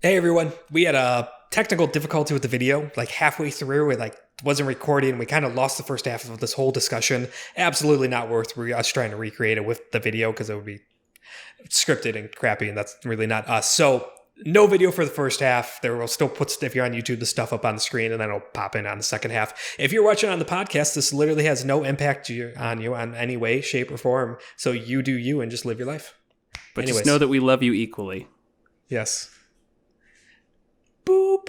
Hey everyone, we had a technical difficulty with the video, like halfway through, it wasn't recording. We kind of lost the first half of this whole discussion. Absolutely not worth us trying to recreate it with the video because it would be scripted and crappy, and that's really not us. So no video for the first half. There will still put, if you're on YouTube, the stuff up on the screen, and then it'll pop in on the second half. If you're watching on the podcast, this literally has no impact on you on any way, shape, or form. So you do you and just live your life. But just know that we love you equally. Yes. Boop.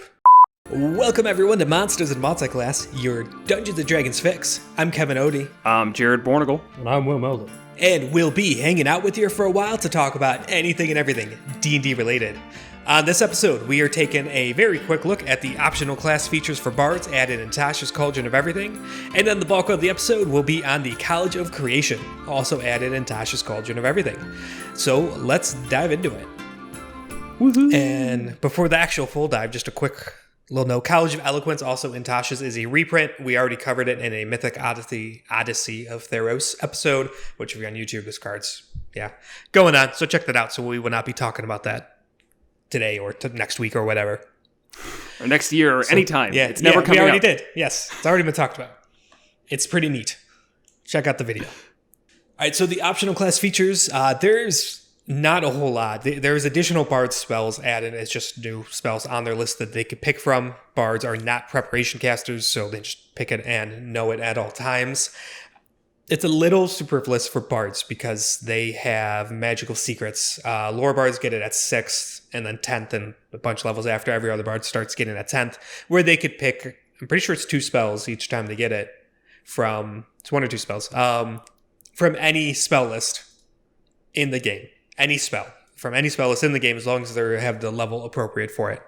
Welcome everyone to Monsters Multiclass, your Dungeons & Dragons fix. I'm Kevin Odie. I'm Jared Bornagle. And I'm Will Melden. And we'll be hanging out with you for a while to talk about anything and everything D&D related. On this episode, we are taking a very quick look at the optional class features for bards added in Tasha's Cauldron of Everything, and then the bulk of the episode will be on the College of Creation, also added in Tasha's Cauldron of Everything. So let's dive into it. Woohoo. And before the actual full dive, just a quick little note. College of Eloquence, also in Tasha's, is a reprint. We already covered it in a Mythic Odyssey of Theros episode, which if you're on YouTube, this card's, going on. So check that out. So we will not be talking about that today or next week or whatever. Or next year or anytime. Yeah, it's never coming we already up. did. Yes, it's already been talked about. It's pretty neat. Check out the video. All right, so the optional class features, there's not a whole lot. There's additional bard spells added as just new spells on their list that they could pick from. Bards are not preparation casters, so they just pick it and know it at all times. It's a little superfluous for bards because they have magical secrets. Lore bards get it at 6th and then 10th and a bunch of levels after. Every other bard starts getting it at 10th, where they could pick, I'm pretty sure it's 2 spells each time they get it from, it's 1 or 2 spells, from any spell list in the game. Any spell from any spell list in the game, as long as they have the level appropriate for it.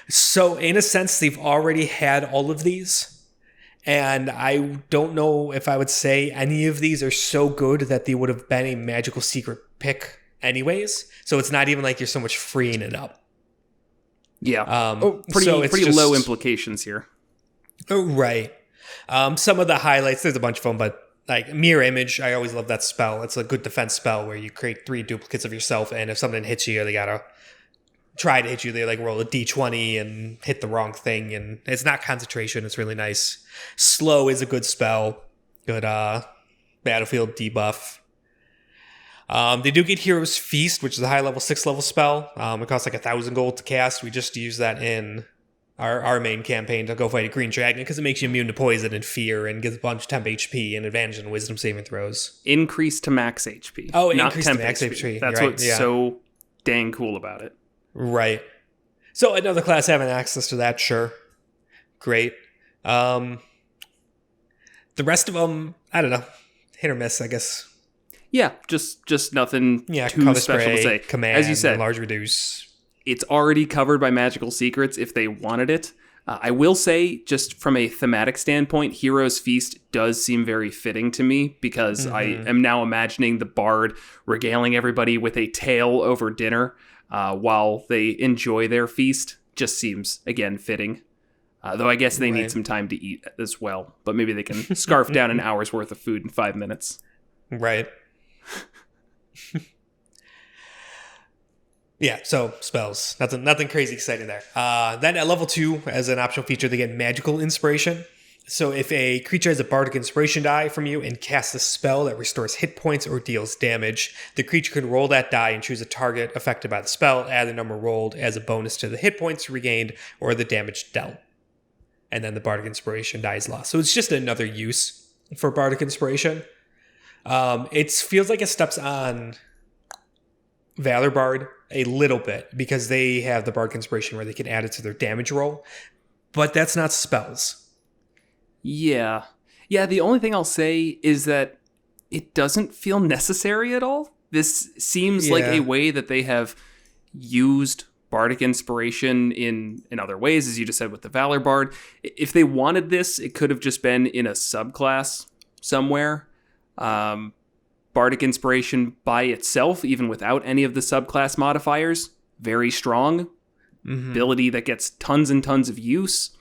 So in a sense, they've already had all of these. And I don't know if I would say any of these are so good that they would have been a magical secret pick anyways. So it's not even like you're so much freeing it up. Yeah. Pretty just low implications here. Oh, right. Some of the highlights, there's a bunch of them, but like Mirror Image, I always love that spell. It's a good defense spell where you create 3 duplicates of yourself, and if something hits you, they gotta try to hit you. They roll a d20 and hit the wrong thing, and it's not concentration. It's really nice. Slow is a good spell. Good battlefield debuff. They do get Hero's Feast, which is a high level 6th level spell. It costs like 1,000 gold to cast. We just use that in our main campaign to go fight a green dragon because it makes you immune to poison and fear and gives a bunch of temp HP and advantage in wisdom saving throws. Increase to max HP. Oh, not increase temp to max HP. That's right, what's so dang cool about it. Right. So another class having access to that, sure. Great. The rest of them, I don't know. Hit or miss, I guess. Yeah, just nothing too color special spray, to say. Command, as you said, large reduce. It's already covered by magical secrets if they wanted it. I will say, just from a thematic standpoint, Hero's Feast does seem very fitting to me because I am now imagining the bard regaling everybody with a tale over dinner while they enjoy their feast. Just seems, again, fitting. Though I guess they need some time to eat as well. But maybe they can scarf down an hour's worth of food in 5 minutes. Right. Yeah, so spells. Nothing crazy exciting there. Then at level 2, as an optional feature, they get Magical Inspiration. So if a creature has a Bardic Inspiration die from you and casts a spell that restores hit points or deals damage, the creature can roll that die and choose a target affected by the spell, add the number rolled as a bonus to the hit points regained or the damage dealt. And then the Bardic Inspiration die is lost. So it's just another use for Bardic Inspiration. It feels like it steps on Valor Bard a little bit because they have the Bardic Inspiration where they can add it to their damage roll, but that's not spells. Yeah, the only thing I'll say is that it doesn't feel necessary at all. This seems like a way that they have used Bardic Inspiration in other ways, as you just said with the Valor Bard. If they wanted this, it could have just been in a subclass somewhere. Bardic Inspiration by itself, even without any of the subclass modifiers, very strong. Ability that gets tons and tons of use.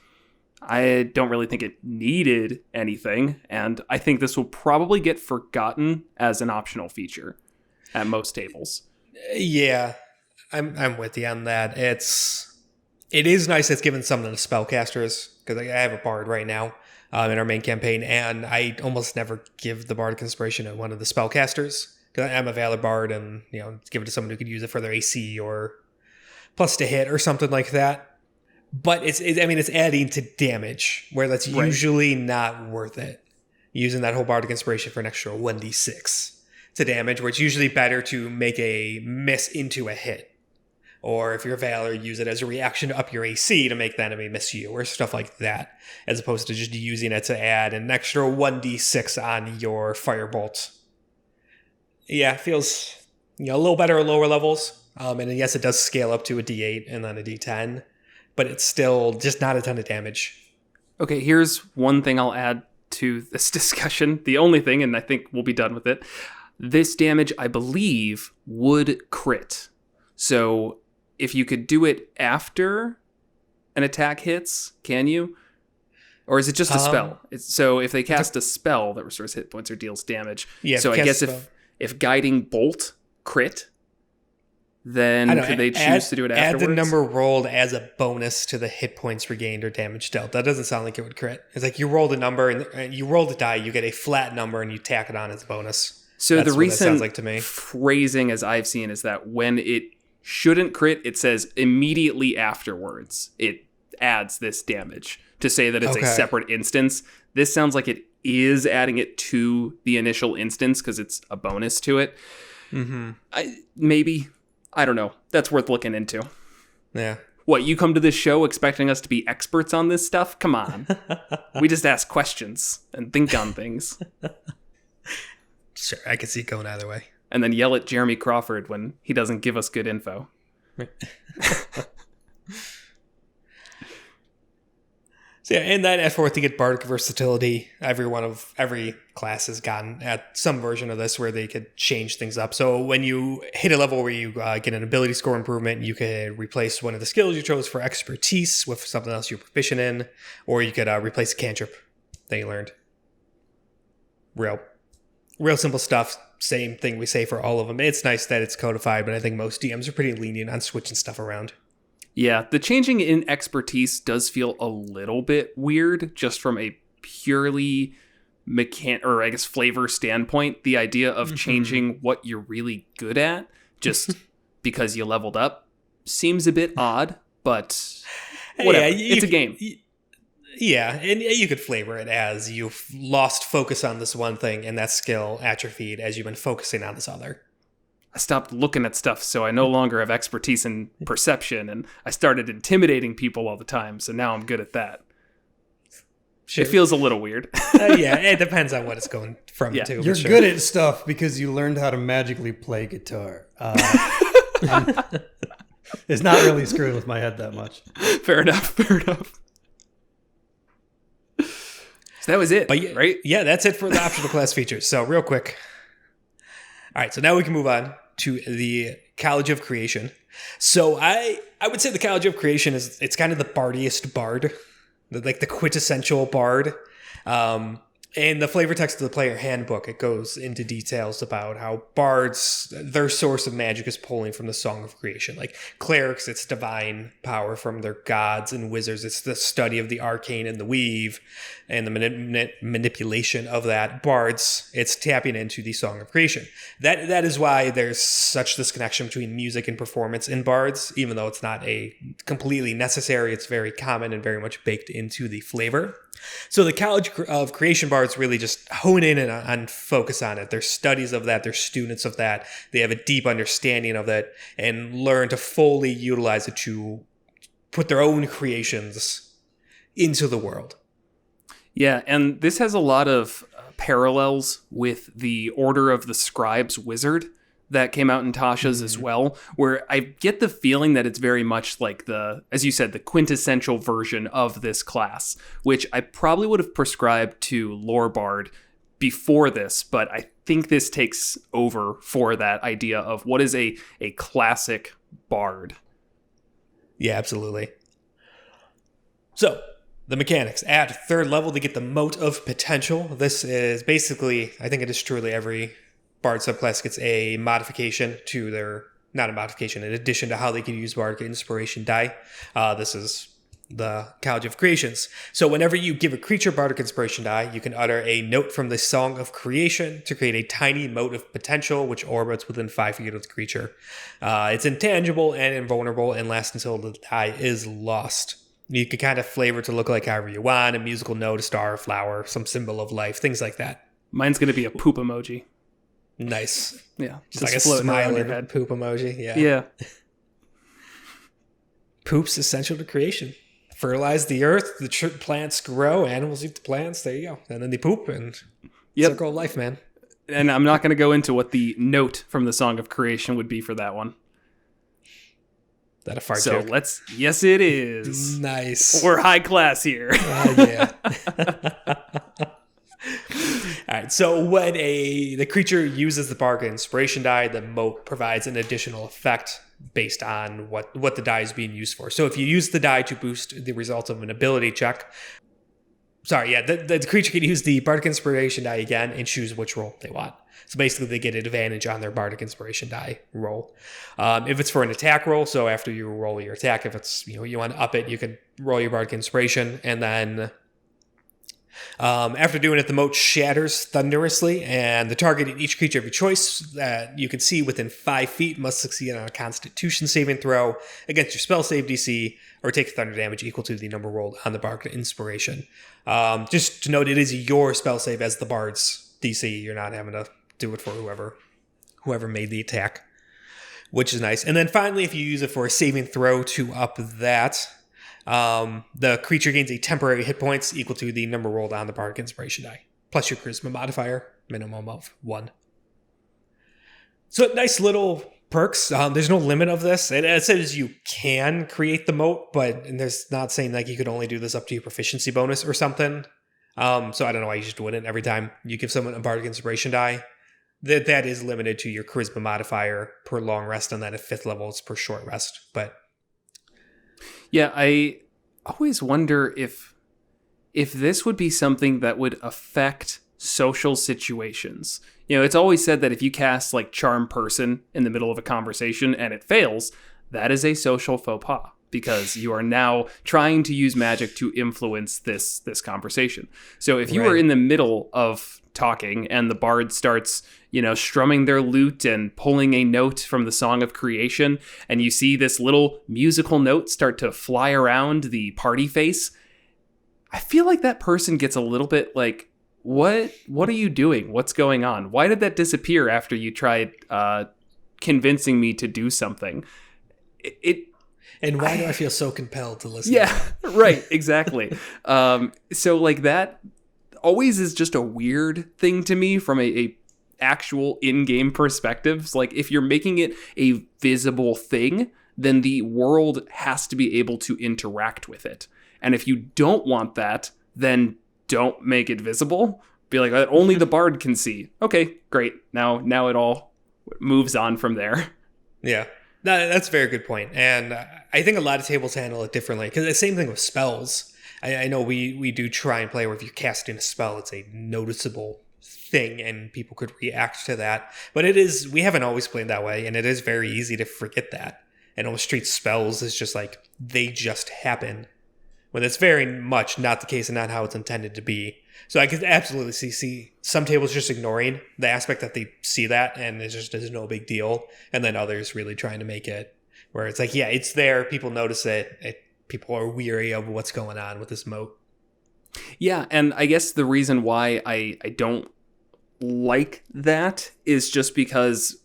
I don't really think it needed anything, and I think this will probably get forgotten as an optional feature at most tables. Yeah. I'm with you on that. It is nice it's given something to spellcasters, because I have a bard right now in our main campaign, and I almost never give the bardic inspiration to one of the spellcasters, because I'm a valid bard, and give it to someone who could use it for their AC or plus to hit or something like that. But it's adding to damage, where that's usually not worth it. Using that whole bardic inspiration for an extra 1d6 to damage, where it's usually better to make a miss into a hit. Or if you're Valor, use it as a reaction to up your AC to make the enemy miss you, or stuff like that, as opposed to just using it to add an extra 1d6 on your firebolt. Yeah, it feels a little better at lower levels. And yes, it does scale up to a d8 and then a d10, but it's still just not a ton of damage. Okay, here's one thing I'll add to this discussion. The only thing, and I think we'll be done with it. This damage, I believe, would crit. So if you could do it after an attack hits, can you? Or is it just a spell? So if they cast a spell that restores hit points or deals damage. Yeah, so I guess if Guiding Bolt crit, then could they choose to do it afterwards? Add the number rolled as a bonus to the hit points regained or damage dealt. That doesn't sound like it would crit. It's like you rolled a number and you roll the die, you get a flat number and you tack it on as a bonus. So that's the recent like to me. Phrasing, as I've seen, is that when it shouldn't crit, it says immediately afterwards it adds this damage to say that it's a separate instance. This sounds like it is adding it to the initial instance because it's a bonus to it. Mm-hmm. I don't know. That's worth looking into. Yeah. What, you come to this show expecting us to be experts on this stuff? Come on. We just ask questions and think on things. Sure, I can see it going either way. And then yell at Jeremy Crawford when he doesn't give us good info. So yeah, and then as for to get bardic versatility, every class has gotten at some version of this where they could change things up. So when you hit a level where you get an ability score improvement, you could replace one of the skills you chose for expertise with something else you're proficient in, or you could replace a cantrip that you learned. Real simple stuff. Same thing we say for all of them. It's nice that it's codified, but I think most DMs are pretty lenient on switching stuff around. Yeah, the changing in expertise does feel a little bit weird, just from a purely flavor standpoint. The idea of changing what you're really good at just because you leveled up seems a bit odd, but whatever. Yeah, it's a game. Yeah, and you could flavor it as you've lost focus on this one thing and that skill atrophied as you've been focusing on this other. I stopped looking at stuff, so I no longer have expertise in perception, and I started intimidating people all the time, so now I'm good at that. Sure. It feels a little weird. Yeah, it depends on what it's going from to. You're good at stuff because you learned how to magically play guitar. It's not really screwing with my head that much. Fair enough. So that was it, right? Yeah, that's it for the optional class features. So real quick. All right, so now we can move on to the College of Creation. So I would say the College of Creation it's kind of the bardiest bard, like the quintessential bard. In the flavor text of the player handbook, it goes into details about how bards, their source of magic is pulling from the Song of Creation. Like clerics, it's divine power from their gods, and wizards, it's the study of the arcane and the weave and the manipulation of that. Bards, it's tapping into the Song of Creation. That is why there's such this connection between music and performance in bards, even though it's not a completely necessary, it's very common and very much baked into the flavor. So the College of Creation bards really just hone in and focus on it. They're studies of that. They're students of that. They have a deep understanding of it and learn to fully utilize it to put their own creations into the world. Yeah, and this has a lot of parallels with the Order of the Scribes Wizard that came out in Tasha's as well, where I get the feeling that it's very much like as you said, the quintessential version of this class, which I probably would have prescribed to Lore Bard before this, but I think this takes over for that idea of what is a classic bard. Yeah, absolutely. So, the mechanics. At third level to get the Mote of Potential. This is basically, I think it is truly every Bard subclass gets a modification to their not a modification, in addition to how they can use Bardic Inspiration die. This is the College of Creations. So whenever you give a creature Bardic Inspiration die, you can utter a note from the Song of Creation to create a tiny mote of potential which orbits within 5 feet of the creature. It's intangible and invulnerable and lasts until the die is lost. You can kind of flavor it to look like however you want, a musical note, a star, a flower, some symbol of life, things like that. Mine's going to be a poop emoji. Nice. Yeah. Just like a smiling poop emoji. Yeah. Yeah. Poop's essential to creation. Fertilize the earth, the plants grow, animals eat the plants, there you go. And then they poop, and circle of life, man. And I'm not going to go into what the note from the Song of Creation would be for that one. That a fart joke? Yes, it is. Nice. We're high class here. Yeah. All right. So when the creature uses the Bardic Inspiration die, the mote provides an additional effect based on what the die is being used for. So if you use the die to boost the result of an ability check, the creature can use the Bardic Inspiration die again and choose which roll they want. So basically they get an advantage on their Bardic Inspiration die roll. If it's for an attack roll, so after you roll your attack, if it's, you want to up it, you can roll your Bardic Inspiration, and then after doing it, the mote shatters thunderously, and the target in each creature of your choice that you can see within 5 feet must succeed on a Constitution saving throw against your spell save DC or take thunder damage equal to the number rolled on the Bardic Inspiration. Just to note, it is your spell save as the Bard's DC. You're not having to do it for whoever made the attack, which is nice. And then finally, if you use it for a saving throw to up that, the creature gains a temporary hit points equal to the number rolled on the Bardic Inspiration die, plus your charisma modifier, minimum of 1. So nice little perks. There's no limit of this. It says you can create the mote, but there's not saying like you could only do this up to your proficiency bonus or something. So I don't know why you just wouldn't every time you give someone a Bardic Inspiration die. That is limited to your charisma modifier per long rest, and then at 5th level it's per short rest. But yeah, I always wonder if this would be something that would affect social situations. It's always said that if you cast like Charm Person in the middle of a conversation and it fails, that is a social faux pas, because you are now trying to use magic to influence this conversation. So if you are in the middle of talking and the bard starts, strumming their lute and pulling a note from the Song of Creation, and you see this little musical note start to fly around the party face, I feel like that person gets a little bit like, what are you doing? What's going on? Why did that disappear after you tried convincing me to do something? And why do I feel so compelled to listen? Yeah, right, exactly. So like that always is just a weird thing to me from a actual in-game perspectives. Like if you're making it a visible thing, then the world has to be able to interact with it. And if you don't want that, then don't make it visible. Be like, only the bard can see. Okay, great. Now it all moves on from there. Yeah. That's a very good point. And I think a lot of tables handle it differently, because the same thing with spells. I know we do try and play where if you're casting a spell, it's a noticeable thing and people could react to that. But we haven't always played that way, and it is very easy to forget that and almost treat spells as just like they just happen, when it's very much not the case and not how it's intended to be. So I could absolutely see some tables just ignoring the aspect that they see that and it's just is no big deal, and then others really trying to make it where it's like, yeah, it's there, people notice it, people are weary of what's going on with this mote. Yeah, and I guess the reason why I don't like that is just because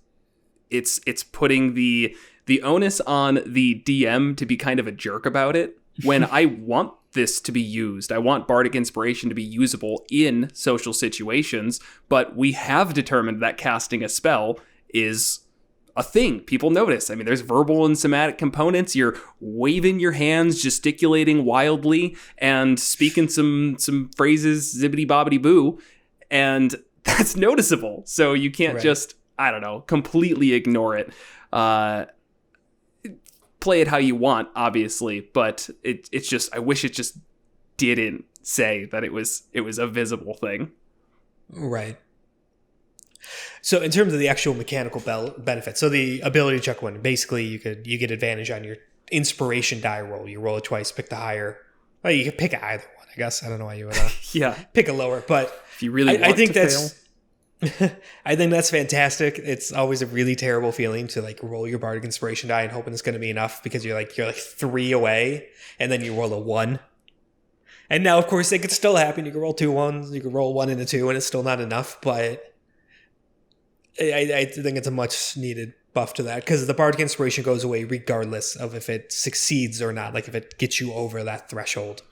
it's putting the onus on the DM to be kind of a jerk about it, when I want this to be used. I want Bardic Inspiration to be usable in social situations, but we have determined that casting a spell is a thing. People notice. I mean, there's verbal and somatic components. You're waving your hands, gesticulating wildly, and speaking some phrases, zibbity bobbity boo, and that's noticeable. So you can't just, I don't know, completely ignore it. Play it how you want, obviously, but it's just, I wish it just didn't say that it was a visible thing. Right. So in terms of the actual mechanical benefit, so the ability check one, basically you get advantage on your inspiration die roll. You roll it twice, pick the higher. Well, you can pick either one, I guess. I don't know why you would pick a lower, but if you really want I think to that's fail. I think that's fantastic. It's always a really terrible feeling to like roll your bardic inspiration die and hoping it's going to be enough because you're like 3 away and then you roll a 1. And now, of course, it could still happen. You can roll 2 1s, you can roll 1 and a 2, and it's still not enough. But I think it's a much needed buff to that because the bardic inspiration goes away regardless of if it succeeds or not. Like if it gets you over that threshold,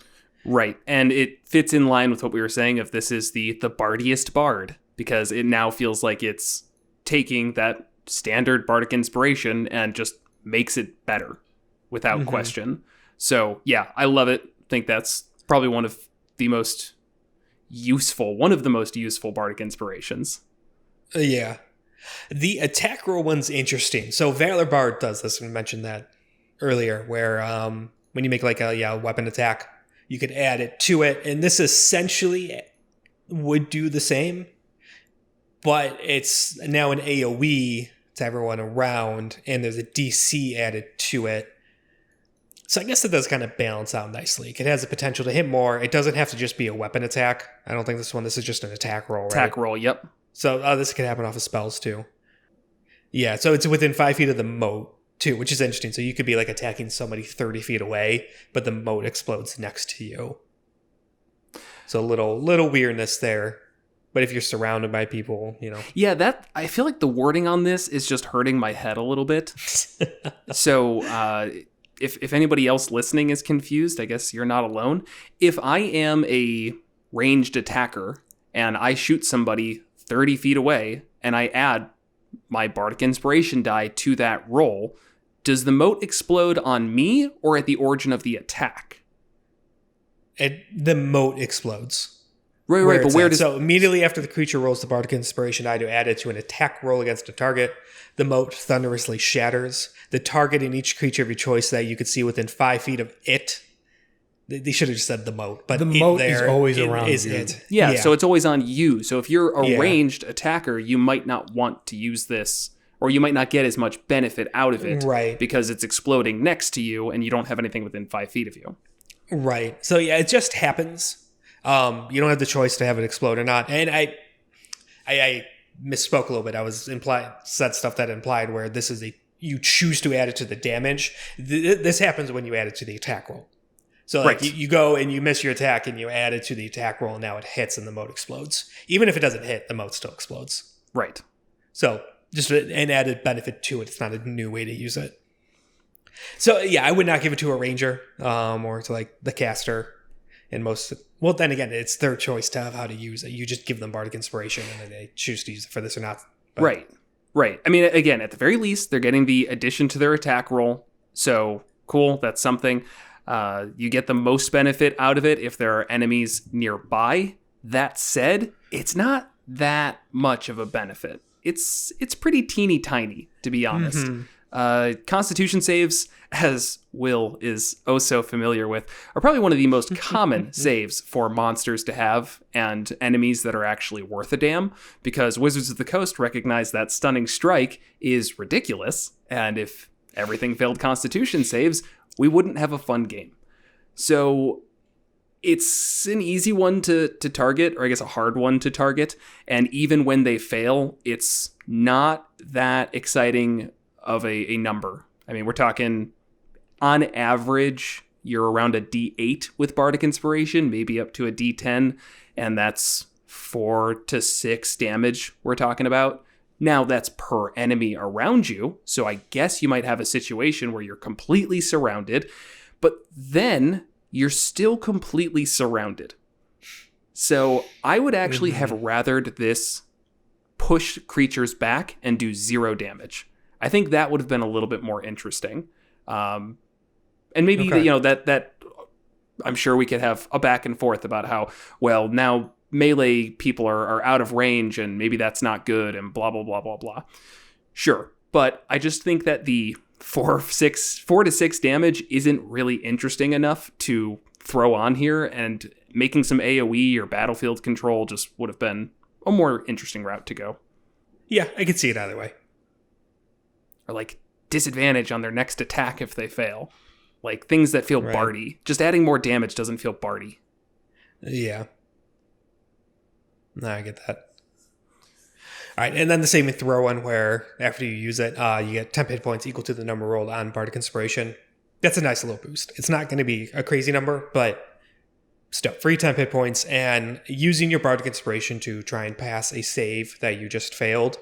right? And it fits in line with what we were saying. If this is the bardiest bard, because it now feels like it's taking that standard bardic inspiration and just makes it better without question. So yeah, I love it. I think that's probably one of the most useful bardic inspirations. Yeah. The attack roll one's interesting. So Valor Bard does this. We mentioned that earlier, where when you make like a weapon attack, you could add it to it. And this essentially would do the same, but it's now an AoE to everyone around, and there's a DC added to it. So I guess it does kind of balance out nicely. It has the potential to hit more. It doesn't have to just be a weapon attack. I don't think this is just an attack roll, right? Attack roll, yep. So this could happen off of spells too. Yeah, so it's within 5 feet of the moat too, which is interesting. So you could be like attacking somebody 30 feet away, but the moat explodes next to you. So a little weirdness there. But if you're surrounded by people, Yeah, that I feel like the wording on this is just hurting my head a little bit. So if anybody else listening is confused, I guess you're not alone. If I am a ranged attacker and I shoot somebody 30 feet away and I add my bardic inspiration die to that roll, does the mote explode on me or at the origin of the attack? The mote explodes. Right, but where does... So immediately after the creature rolls the bardic inspiration die to add it to an attack roll against a target, the mote thunderously shatters. The target in each creature of your choice that you could see within 5 feet of it. They should have just said the mote, but the mote is always around is you. it. Yeah, so it's always on you. So if you're a ranged attacker, you might not want to use this, or you might not get as much benefit out of it, right? Because it's exploding next to you, and you don't have anything within 5 feet of you. Right. So yeah, it just happens. You don't have the choice to have it explode or not. And I misspoke a little bit. I was said stuff that implied where this is you choose to add it to the damage. This happens when you add it to the attack roll. So like you go and you miss your attack and you add it to the attack roll and now it hits and the mote explodes. Even if it doesn't hit, the mote still explodes. Right. So just an added benefit to it. It's not a new way to use it. So yeah, I would not give it to a ranger or to like the caster. And well, then again, it's their choice to have how to use it. You just give them bardic inspiration and then they choose to use it for this or not. But. Right. I mean, again, at the very least, they're getting the addition to their attack roll. So cool. That's something. You get the most benefit out of it if there are enemies nearby. That said, it's not that much of a benefit. It's pretty teeny tiny, to be honest. Constitution saves, as Will is oh so familiar with, are probably one of the most common saves for monsters to have and enemies that are actually worth a damn, because Wizards of the Coast recognize that stunning strike is ridiculous, and if everything failed Constitution saves, we wouldn't have a fun game. So it's an easy one to target, or I guess a hard one to target, and even when they fail, it's not that exciting of a number. I mean, we're talking, on average, you're around a D8 with Bardic Inspiration, maybe up to a D10, and that's 4 to 6 damage we're talking about. Now, that's per enemy around you, so I guess you might have a situation where you're completely surrounded, but then you're still completely surrounded. So I would actually have rathered this push creatures back and do 0 damage. I think that would have been a little bit more interesting. And maybe, that I'm sure we could have a back and forth about how, well, now melee people are out of range and maybe that's not good and blah, blah, blah, blah, blah. Sure. But I just think that the 4 to 6 damage isn't really interesting enough to throw on here, and making some AoE or battlefield control just would have been a more interesting route to go. Yeah, I could see it either way. Or like disadvantage on their next attack if they fail. Like things that feel bardy. Just adding more damage doesn't feel bardy. Yeah. No, I get that. All right, and then the saving throw one where after you use it, you get 10 hit points equal to the number rolled on Bardic Inspiration. That's a nice little boost. It's not going to be a crazy number, but still, free 10 hit points, and using your Bardic Inspiration to try and pass a save that you just failed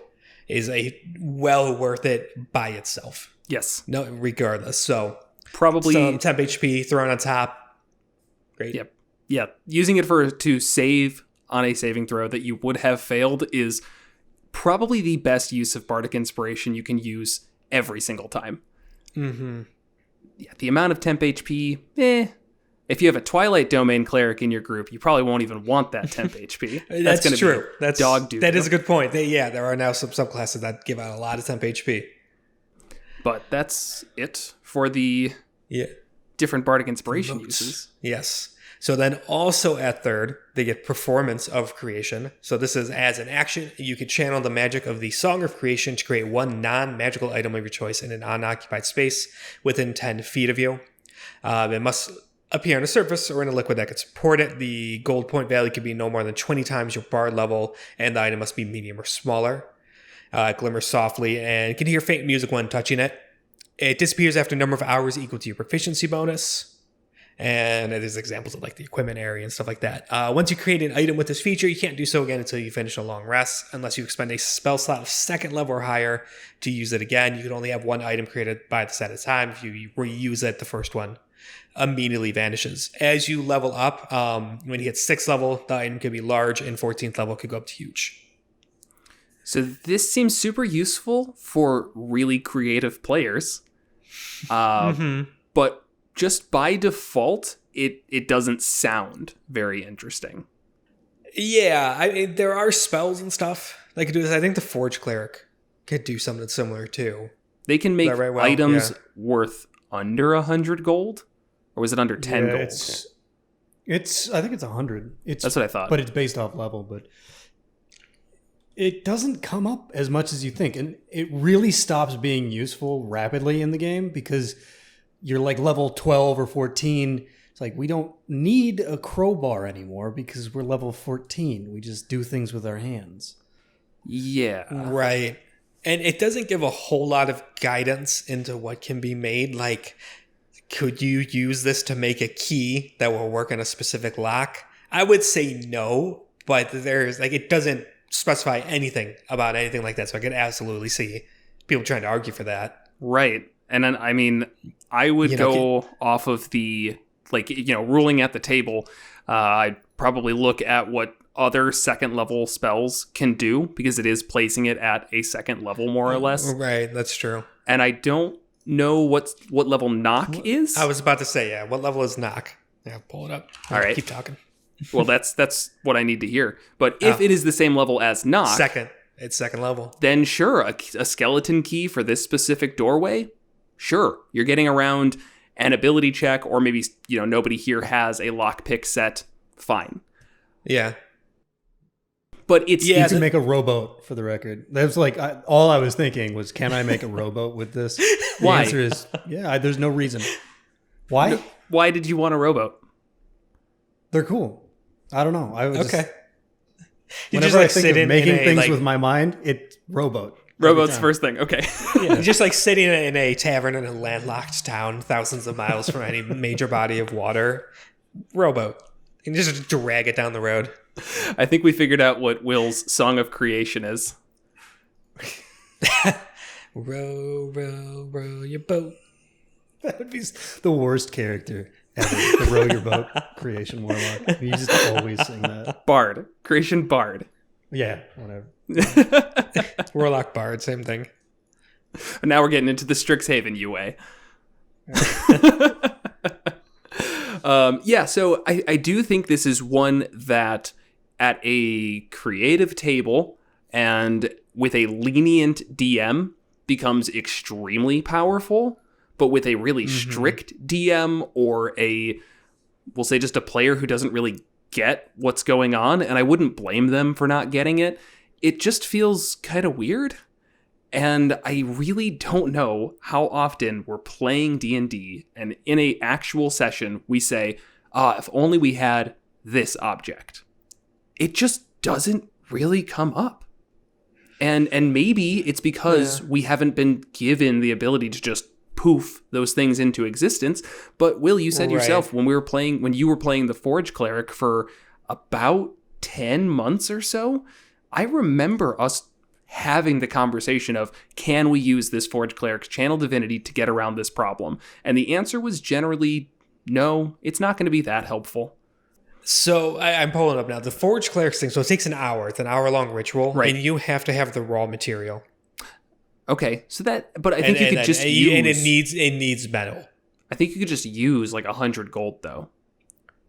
is a well worth it by itself. Yes. No, regardless. So probably some temp HP thrown on top. Great. Yep. Yeah. Using it to save on a saving throw that you would have failed is probably the best use of Bardic Inspiration you can use every single time. Mm-hmm. Yeah, the amount of temp HP, if you have a Twilight Domain cleric in your group, you probably won't even want that temp HP. That's gonna true. Be dog doo. That is a good point. There are now some subclasses that give out a lot of temp HP. But that's it for the different Bardic Inspiration uses. Yes. So then also at third, they get Performance of Creation. So this is as an action, you can channel the magic of the Song of Creation to create one non-magical item of your choice in an unoccupied space within 10 feet of you. It must appear on a surface or in a liquid that can support it. The gold point value can be no more than 20 times your bard level, and the item must be medium or smaller. It glimmers softly and can hear faint music when touching it. It disappears after a number of hours equal to your proficiency bonus. And there's examples of like the equipment area and stuff like that. Once you create an item with this feature, you can't do so again until you finish a long rest, unless you expend a spell slot of second level or higher to use it again. You can only have one item created by the set of time. If you reuse it, the first one immediately vanishes. As you level up, when you hit 6th level, the item can be large, and 14th level could go up to huge. So this seems super useful for really creative players. But just by default, it doesn't sound very interesting. Yeah, I mean, there are spells and stuff that could do this. I think the Forge Cleric could do something similar too. They can make items worth under 100 gold? Or was it under 10 gold? It's I think it's 100. That's what I thought. But it's based off level, but it doesn't come up as much as you think. And it really stops being useful rapidly in the game because you're like level 12 or 14. It's like, we don't need a crowbar anymore because we're level 14. We just do things with our hands. Yeah. Right. And it doesn't give a whole lot of guidance into what can be made. Like, could you use this to make a key that will work on a specific lock? I would say no, but there's like, it doesn't specify anything about anything like that. So I could absolutely see people trying to argue for that. Right. And then, I mean, I would go off of the, like, ruling at the table. I'd probably look at what other second level spells can do because it is placing it at a second level, more or less. Right. That's true. And I don't know what level knock is. I was about to say, what level is knock? Yeah, pull it up. All right. Keep talking. Well, that's what I need to hear. But if it is the same level as knock. It's second level. Then sure, a skeleton key for this specific doorway. Sure, you're getting around an ability check, or maybe, nobody here has a lockpick set. Fine. Yeah. But it's... You can make a rowboat, for the record. That's like, all I was thinking was, can I make a rowboat with this? The Why? answer is, there's no reason. Why? Why did you want a rowboat? They're cool. I don't know. I was okay. Whenever I think of making things with my mind, it's rowboat. Rowboat's first thing. Okay. Yeah. Just like sitting in a tavern in a landlocked town, thousands of miles from any major body of water. Rowboat. And just drag it down the road. I think we figured out what Will's Song of Creation is. Row, row, row your boat. That would be the worst character ever. The row your boat creation warlock. You just always sing that. Bard. Creation Bard. Yeah, whatever. Warlock Bard, same thing. Now we're getting into the Strixhaven UA. So I do think this is one that at a creative table and with a lenient DM becomes extremely powerful, but with a really strict DM or we'll say just a player who doesn't really get what's going on, and I wouldn't blame them for not getting it, it just feels kind of weird. And I really don't know how often we're playing D&D and in a actual session we say, if only we had this object. It just doesn't really come up. And maybe it's because we haven't been given the ability to just poof those things into existence. But Will, you said yourself when you were playing the Forge Cleric for about 10 months or so, I remember us having the conversation of, can we use this Forge Cleric's channel divinity to get around this problem? And the answer was generally, no, it's not going to be that helpful. So I'm pulling up now. The Forge Cleric's thing, so it takes an hour. It's an hour-long ritual, right. And you have to have the raw material. Okay, so but I think you could just use... And it needs metal. I think you could just use like 100 gold, though.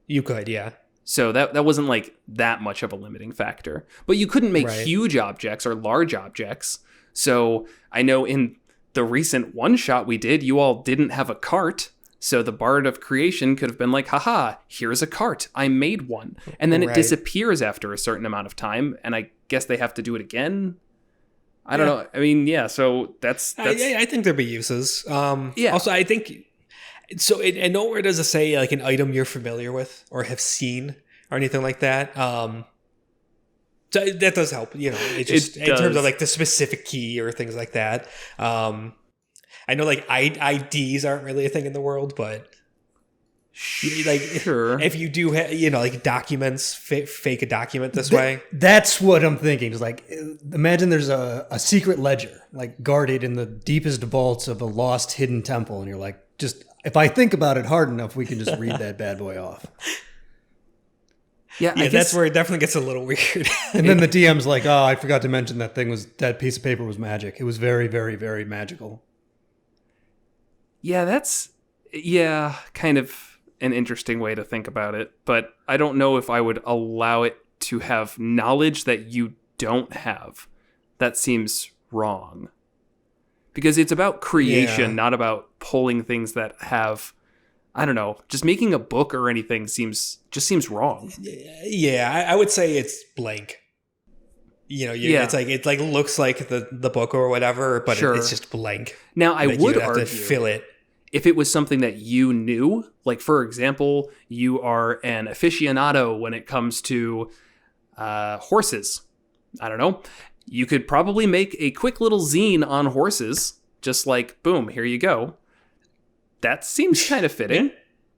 You could, yeah. So that wasn't like that much of a limiting factor. But you couldn't make huge objects or large objects. So I know in the recent one-shot we did, you all didn't have a cart. So the Bard of Creation could have been like, haha, here's a cart. I made one. And then it disappears after a certain amount of time. And I guess they have to do it again. I don't know. I mean, yeah, so that's... I think there'd be uses. Also, I think... So, and nowhere does it say like an item you're familiar with or have seen or anything like that. So that does help, you know. It just in terms of like the specific key or things like that. I know like IDs aren't really a thing in the world, but like if you do, like documents, fake a document this way. That's what I'm thinking. It's like, imagine there's a secret ledger like guarded in the deepest vaults of a lost hidden temple, and you're like, just. If I think about it hard enough, we can just read that bad boy off. Yeah, I guess that's where it definitely gets a little weird. And then the DM's like, oh, I forgot to mention that that piece of paper was magic. It was very, very, very magical. Yeah, that's kind of an interesting way to think about it. But I don't know if I would allow it to have knowledge that you don't have. That seems wrong. Because it's about creation, not about pulling things that have, I don't know, just making a book or anything seems wrong. Yeah, I would say it's blank. It's like it like looks like the book or whatever, but it's just blank. Now I would argue to fill it. If it was something that you knew, like for example, you are an aficionado when it comes to horses. I don't know. You could probably make a quick little zine on horses, just like, boom, here you go. That seems kind of fitting.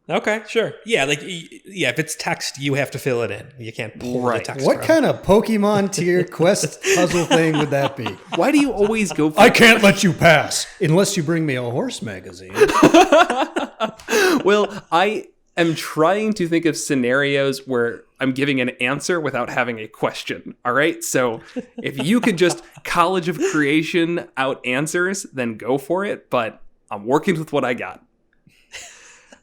Okay, sure. Yeah, if it's text, you have to fill it in. You can't pull the text What kind of Pokemon tier quest puzzle thing would that be? Why do you always go for I can't let you pass unless you bring me a horse magazine. Well, I am trying to think of scenarios where I'm giving an answer without having a question. All right. So if you could just College of Creation out answers, then go for it. But I'm working with what I got.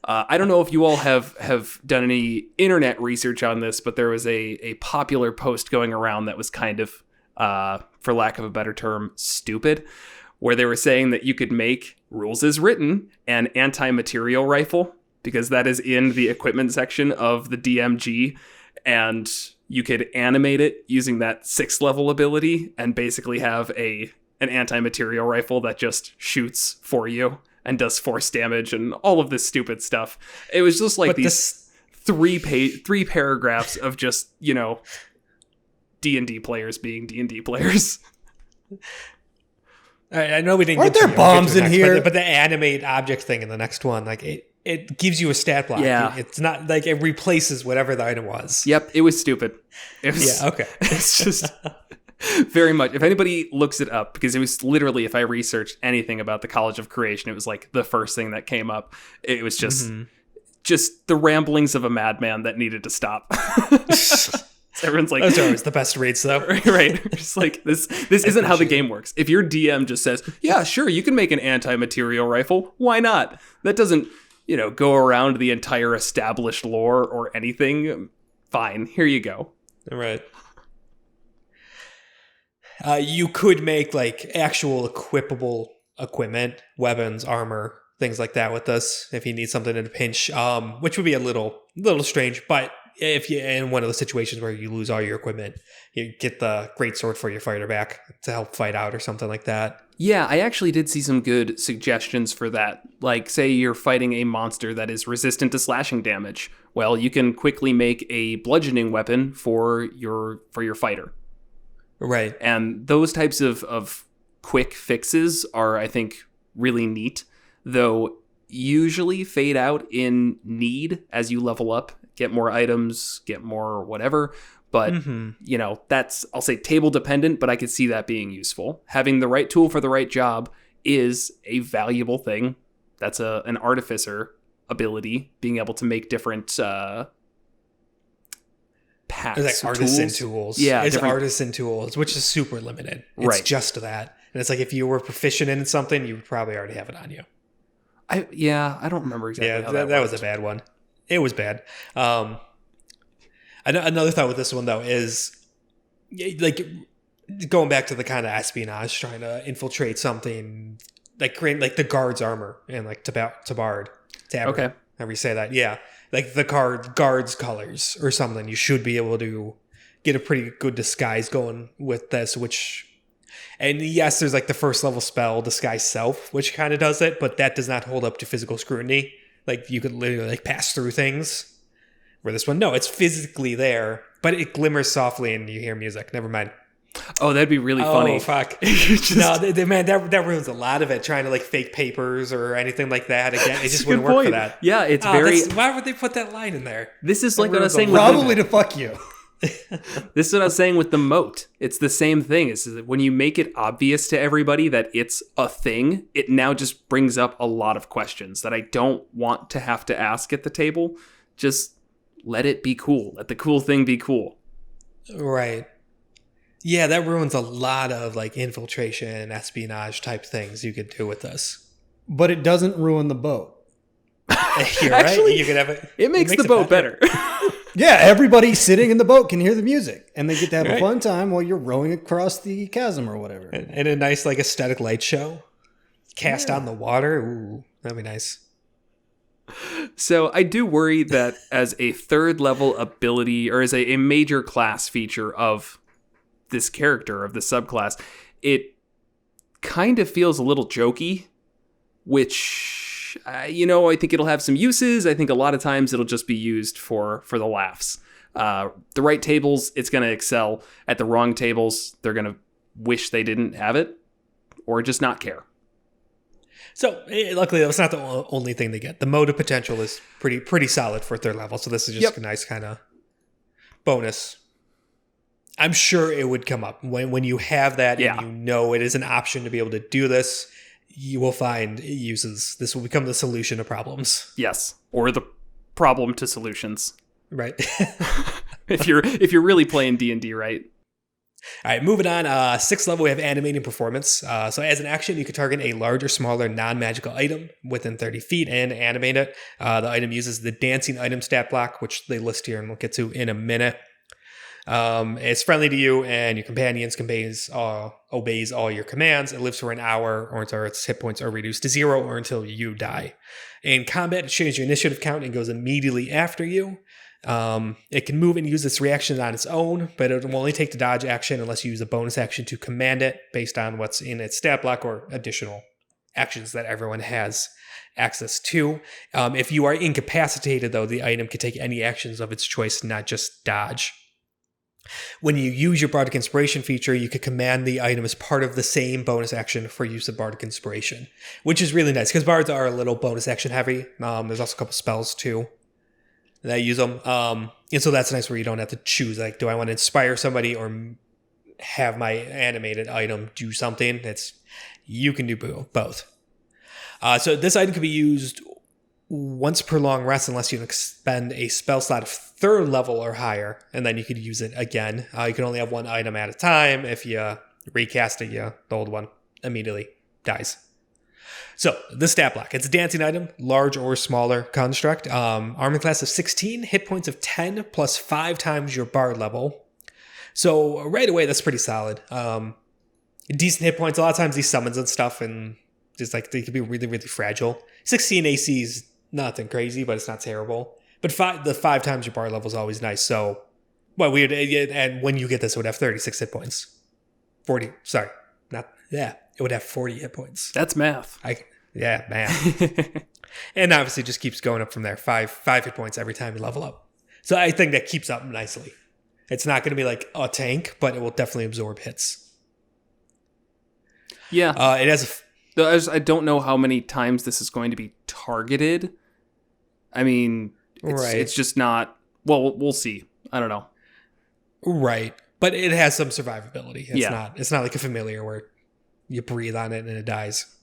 I don't know if you all have done any internet research on this, but there was a popular post going around that was kind of, for lack of a better term, stupid, where they were saying that you could make rules as written an anti-material rifle, because that is in the equipment section of the DMG, and you could animate it using that 6th level ability and basically have an anti-material rifle that just shoots for you and does force damage and all of this stupid stuff. It was just like three paragraphs of just, D&D players being D&D players. I know we didn't Aren't there bombs in here? But the animate object thing in the next one, like it gives you a stat block. Yeah. It's not like it replaces whatever the item was. Yep, it was stupid. Okay. It's just very much. If anybody looks it up, because it was literally, if I researched anything about the College of Creation, it was like the first thing that came up. It was just the ramblings of a madman that needed to stop. Everyone's like, those are always the best reads, though. Right. Just like, this isn't how the game works. If your DM just says, yeah, sure, you can make an anti-material rifle, why not? That doesn't, go around the entire established lore or anything. Fine, here you go. Right. You could make like actual equipable equipment, weapons, armor, things like that with this if you need something in a pinch, which would be a little strange, but if you in one of those situations where you lose all your equipment, you get the greatsword for your fighter back to help fight out or something like that. Yeah, I actually did see some good suggestions for that. Like, say you're fighting a monster that is resistant to slashing damage. Well, you can quickly make a bludgeoning weapon for your fighter. Right. And those types of quick fixes are, I think, really neat, though usually fade out in need as you level up, get more items, get more whatever. But, that's, I'll say, table dependent, but I could see that being useful. Having the right tool for the right job is a valuable thing. That's an artificer ability, being able to make different packs. It's like artisan tools. Yeah. It's artisan tools, which is super limited. It's just that. And it's like if you were proficient in something, you would probably already have it on you. I don't remember exactly how that was a bad one. It was bad. Another thought with this one, though, is like going back to the kind of espionage, trying to infiltrate something, like create like the guard's armor and like tabard. Okay. However you say that. Yeah. Like the guard's colors or something. You should be able to get a pretty good disguise going with this, and yes, there's like the first level spell, Disguise Self, which kind of does it, but that does not hold up to physical scrutiny. Like you could literally like pass through things. Where this one, no, it's physically there, but it glimmers softly and you hear music. Never mind. Oh, that'd be really funny. Oh, fuck. No, man, that ruins a lot of it. Trying to like fake papers or anything like that. Again, it just wouldn't work for that. Yeah, it's very... Why would they put that line in there? This is like what I was saying. Probably to fuck you. This is what I was saying with the moat. It's the same thing. Is that when you make it obvious to everybody that it's a thing, it now just brings up a lot of questions that I don't want to have to ask at the table. Just let it be cool. Let the cool thing be cool. Right. Yeah, that ruins a lot of like infiltration, espionage type things you could do with this. But it doesn't ruin the boat. You're Actually, right. You could have it. It makes the boat better. Yeah, everybody sitting in the boat can hear the music, and they get to have a fun time while you're rowing across the chasm or whatever. And a nice like aesthetic light show. Cast on the water. Ooh, that'd be nice. So I do worry that as a third level ability, or as a major class feature of this character, of the subclass, it kind of feels a little jokey, which, I think it'll have some uses. I think a lot of times it'll just be used for the laughs. The right tables, it's going to excel. At the wrong tables, they're going to wish they didn't have it or just not care. So luckily, that's not the only thing they get. The Mote potential is pretty solid for third level. So this is just a nice kind of bonus. I'm sure it would come up when you have that and you know it is an option to be able to do this. You will find uses. This will become the solution to problems. Yes, or the problem to solutions. Right. if you're really playing D&D right. All right, moving on. 6th level, we have Animating Performance. So as an action, you can target a larger, smaller, non-magical item within 30 feet and animate it. The item uses the dancing item stat block, which they list here and we'll get to in a minute. It's friendly to you and your companions, obeys all your commands. It lives for an hour or until its hit points are reduced to 0 or until you die. In combat, it shares your initiative count and goes immediately after you. It can move and use its reaction on its own, but it will only take the dodge action unless you use a bonus action to command it based on what's in its stat block or additional actions that everyone has access to. If you are incapacitated, though, the item can take any actions of its choice, not just dodge. When you use your Bardic Inspiration feature, you can command the item as part of the same bonus action for use of Bardic Inspiration, which is really nice because bards are a little bonus action heavy. There's also a couple spells too that use them. And so that's nice where you don't have to choose, like, do I want to inspire somebody or have my animated item do something? You can do both. So this item can be used once per long rest unless you expend a spell slot of 3rd level or higher, and then you could use it again. You can only have one item at a time. If you recast it, the old one immediately dies. So the stat block, it's a dancing item, large or smaller construct. Armor class of 16, hit points of 10 plus 5 times your bard level. So right away, that's pretty solid. Decent hit points. A lot of times these summons and stuff, and just like they can be really, really fragile. 16 AC is nothing crazy, but it's not terrible. But the 5 times your bar level is always nice. So, well, and when you get this, it would have 36 hit points. 40. Sorry, not yeah. It would have 40 hit points. That's math. Math. And obviously, it just keeps going up from there. 5 hit points every time you level up. So I think that keeps up nicely. It's not going to be like a tank, but it will definitely absorb hits. Yeah. It has I don't know how many times this is going to be targeted. I mean, it's just not... Well, we'll see. I don't know. Right. But it has some survivability. It's not like a familiar where you breathe on it and it dies.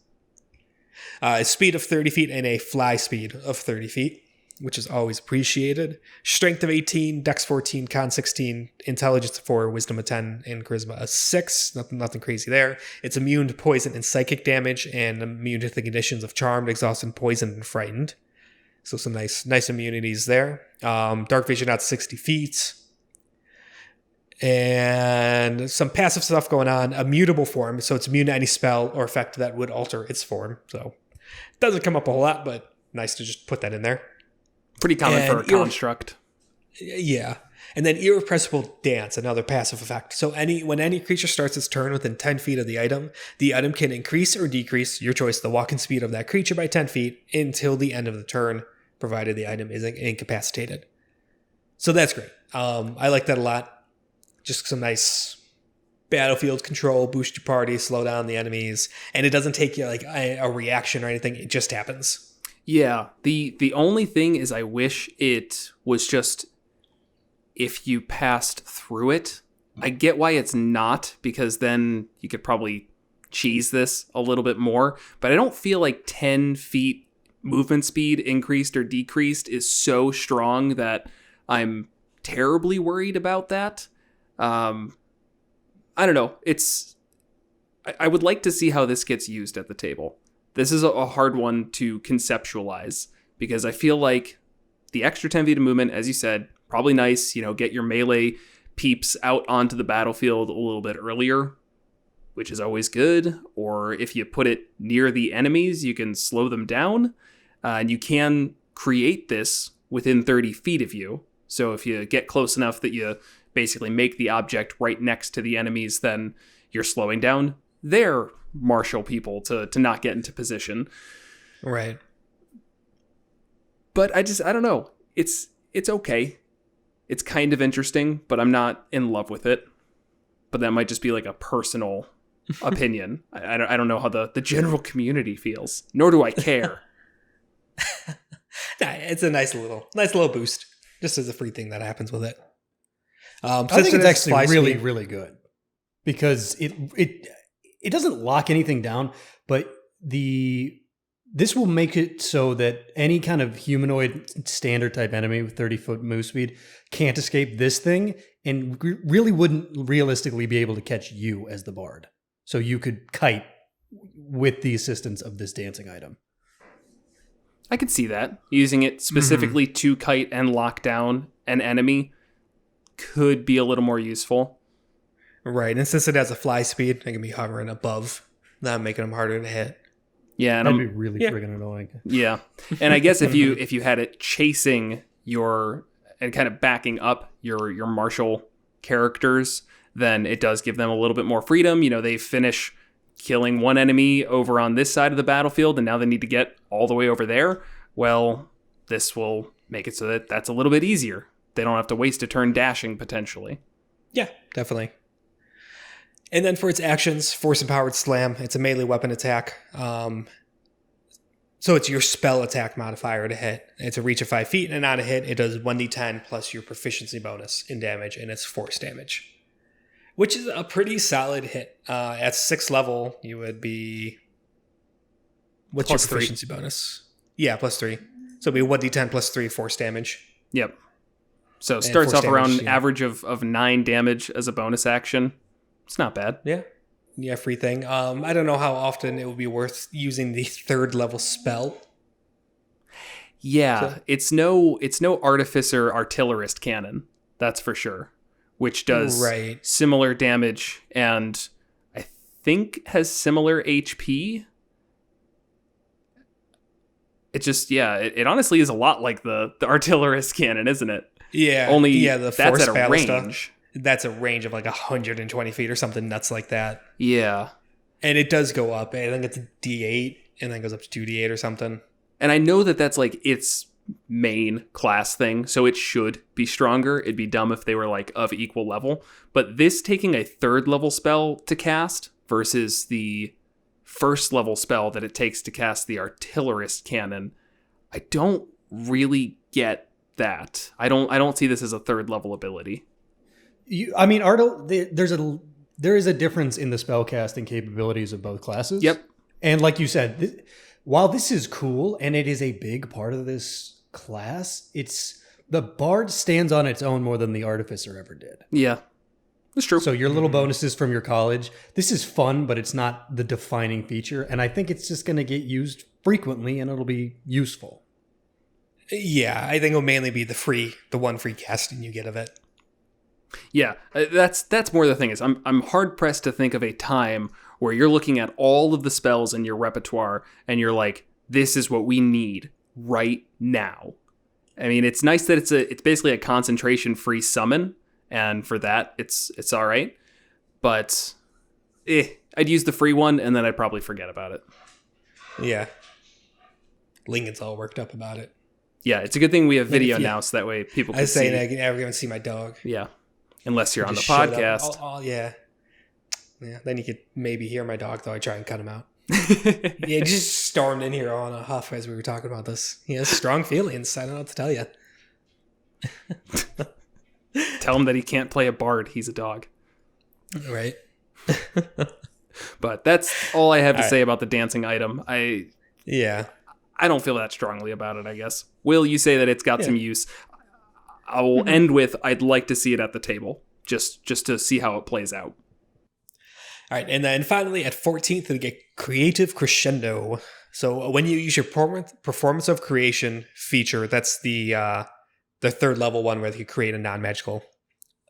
A speed of 30 feet and a fly speed of 30 feet, which is always appreciated. Strength of 18, Dex 14, Con 16, Intelligence 4, Wisdom of 10, and Charisma of 6. Nothing crazy there. It's immune to poison and psychic damage, and immune to the conditions of Charmed, Exhausted, Poisoned, and Frightened. So some nice immunities there. Dark Vision out to 60 feet. And some passive stuff going on. A mutable form, so it's immune to any spell or effect that would alter its form. So it doesn't come up a whole lot, but nice to just put that in there. Pretty common for a construct. Yeah. And then Irrepressible Dance, another passive effect. So when any creature starts its turn within 10 feet of the item can increase or decrease, your choice, the walking speed of that creature by 10 feet until the end of the turn, provided the item isn't incapacitated. So that's great. I like that a lot. Just some nice battlefield control, boost your party, slow down the enemies, and it doesn't take you like a reaction or anything. It just happens. Yeah. The only thing is I wish it was just if you passed through it. I get why it's not, because then you could probably cheese this a little bit more, but I don't feel like 10 feet movement speed increased or decreased is so strong that I'm terribly worried about that. I don't know. I would like to see how this gets used at the table. This is a hard one to conceptualize because I feel like the extra 10 feet of movement, as you said, probably nice, get your melee peeps out onto the battlefield a little bit earlier, which is always good. Or if you put it near the enemies, you can slow them down. And you can create this within 30 feet of you. So if you get close enough that you basically make the object right next to the enemies, then you're slowing down their martial people to not get into position. Right. But I don't know. It's okay. It's kind of interesting, but I'm not in love with it. But that might just be like a personal opinion. I don't know how the general community feels, nor do I care. It's a nice little boost, just as a free thing that happens with it. I think it's actually really, really good because it doesn't lock anything down, but this will make it so that any kind of humanoid standard type enemy with 30-foot move speed can't escape this thing and really wouldn't realistically be able to catch you as the bard. So you could kite with the assistance of this dancing item. I could see that. Using it specifically to kite and lock down an enemy could be a little more useful. Right, and since it has a fly speed, it can be hovering above, not making them harder to hit. Yeah, and that'd be really friggin' annoying. Yeah, and I guess if you had it chasing and kind of backing up your martial characters, then it does give them a little bit more freedom. They finish killing one enemy over on this side of the battlefield, and now they need to get all the way over there. Well, this will make it so that that's a little bit easier. They don't have to waste a turn dashing, potentially. Yeah, definitely. And then for its actions, Force Empowered Slam, it's a melee weapon attack. So it's your spell attack modifier to hit. It's a reach of 5 feet, and on a hit, it does 1d10 plus your proficiency bonus in damage, and it's force damage, which is a pretty solid hit. At 6th level, you would be... What's plus your proficiency bonus? Yeah, plus 3. So it'd be 1d10 plus 3 force damage. Yep. So it starts off around average of 9 damage as a bonus action. It's not bad. Yeah, free thing. I don't know how often it would be worth using the 3rd level spell. Yeah, so. It's no Artificer Artillerist Cannon, that's for sure, which does similar damage and I think has similar HP. It just, it honestly is a lot like the artillerist cannon, isn't it? Yeah. Only the that's force at a battle range. Stuff. That's a range of like 120 feet or something nuts like that. Yeah. And it does go up. I think it's a D8 and then goes up to 2D8 or something. And I know that that's like its main class thing, so it should be stronger. It'd be dumb if they were like of equal level. But this taking a 3rd level spell to cast versus the 1st level spell that it takes to cast the artillerist cannon, I don't really get that. I don't see this as a 3rd level ability. There is a difference in the spell casting capabilities of both classes. Yep. And like you said, while this is cool and it is a big part of this class, the bard stands on its own more than the artificer ever did. Yeah, that's true. So your little bonuses from your college, this is fun, but it's not the defining feature. And I think it's just going to get used frequently and it'll be useful. Yeah, I think it'll mainly be the one free casting you get of it. Yeah, that's more the thing is I'm hard pressed to think of a time where you're looking at all of the spells in your repertoire and you're like, this is what we need right now. I mean, it's nice that it's basically a concentration free summon, and for that it's all right. But I'd use the free one and then I'd probably forget about it. Yeah. Lincoln's all worked up about it. Yeah, it's a good thing we have video now, so that way people can see. I was saying I can never even see my dog. Yeah. Unless you're on the podcast. Yeah. Then you could maybe hear my dog, though I try and cut him out. Yeah, he just stormed in here on a huff as we were talking about this. He has strong feelings. I don't know what to tell you. Tell him that he can't play a bard. He's a dog. Right. But that's all I have to say about the dancing item. I don't feel that strongly about it, I guess. Will, you say that it's got some use. I will end with, I'd like to see it at the table, just to see how it plays out. All right, and then finally at 14th, we get Creative Crescendo. So when you use your Performance of Creation feature, that's the 3rd level one where you create a non-magical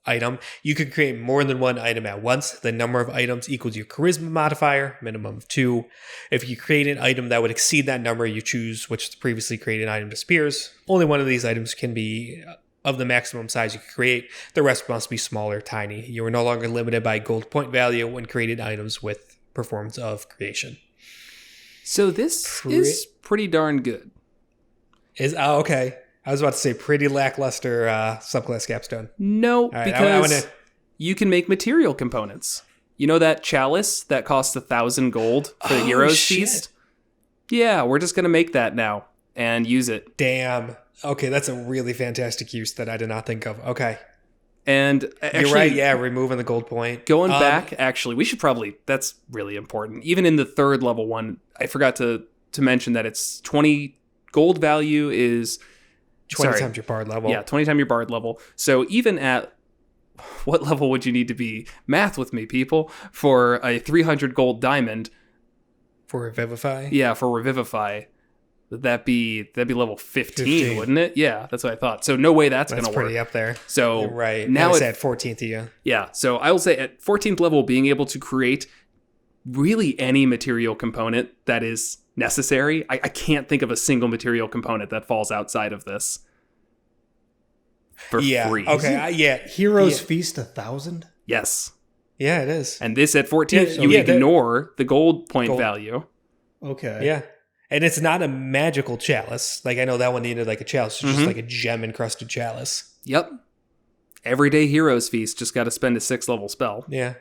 item. You can create more than one item at once. The number of items equals your Charisma modifier, minimum of 2. If you create an item that would exceed that number, you choose which previously created item disappears. Only one of these items can be of the maximum size you can create. The rest must be small or tiny. You are no longer limited by gold point value when created items with Performance of Creation. So this is pretty darn good. Okay. I was about to say pretty lackluster subclass capstone. No, right, because you can make material components. You know that chalice that costs 1,000 gold for the Hero's Feast? Yeah, we're just going to make that now and use it. Damn. Okay, that's a really fantastic use that I did not think of. Okay. And actually, you're right, yeah, removing the gold point. Going back, actually, we should probably, that's really important. Even in the 3rd level one, I forgot to mention that it's 20 gold value is 20 times your bard level. Yeah, 20 times your bard level. So even at, what level would you need to be? Math with me, people. For a 300 gold diamond. For Revivify? Yeah, for Revivify. That'd be level 15, wouldn't it? Yeah, that's what I thought. So no way that's going to work. That's pretty up there. So you're right. Now it's at 14th, yeah. Yeah, so I will say at 14th level, being able to create really any material component that is necessary. I can't think of a single material component that falls outside of this. For free. Okay, Hero's Feast 1,000? Yes. Yeah, it is. And this at 14th, you ignore the gold point value. Okay. Yeah. And it's not a magical chalice. Like, I know that one needed like a chalice. It's just like a gem-encrusted chalice. Yep. Everyday Hero's Feast just got to spend a 6th level spell. Yeah.